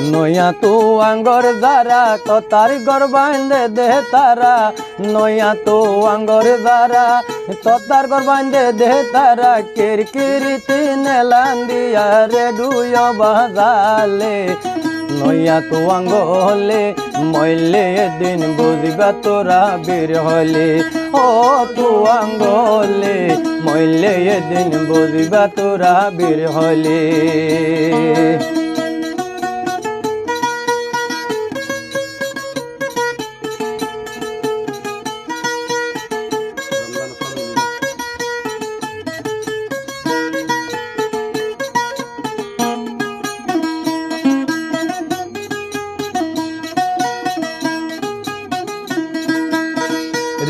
নয়া তু আঙ্গর দ্বারা তার গর বাঁধে দে তারা নয়া তু আঙ্গর দ্বারা তার গর বাঁধে দে তারা কিরকিরিতি নেলান্দিয়া রে ডুয় বাজালে নয়া তু আঙ্গলে মইলে দিন বুঝবা তোরা বীর হলে ও তু আঙ্গলে মইলে দিন বুঝবা তোরা বীর হলে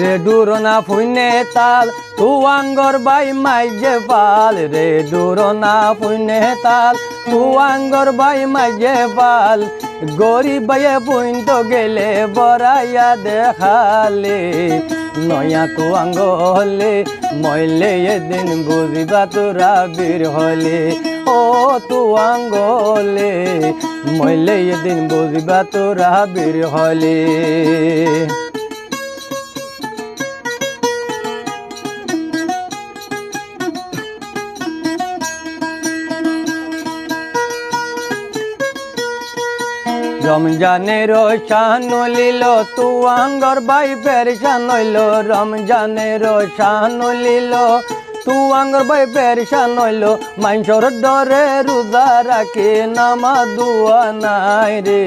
রে ডুরনা ফুইনে তাল তু আঙ্গর বাই মাইজে পাল রে ডুরনা ফুইনে তাল তু আঙ্গর বাই মাইজে পাল গরিব বাইয়ে বুইন তো গেলে বরাইয়া দেখালে নয়া তু আঙ্গলে মইলে এদিন বুঝিবা তোরা বীর হলে ও তু আঙ্গলে মইলে এদিন বুঝিবা তোরা বীর হলে রমজানের শান লিল তু আঙ্গর বাই পেরেশান হইল রমজানের শান লিল তু আঙ্গর বাই পেরেশান হইল মাইনসর ডরে রোজা রাখে নামা দুয়া নাই রে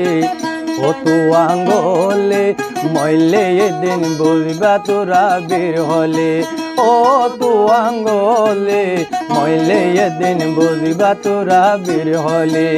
ও তু আঙ্গলে মইলে এদিন বুঝবা তোরা বীর হলে ও তু আঙ্গলে মইলে এদিন বুঝবা তোরা বীর হলে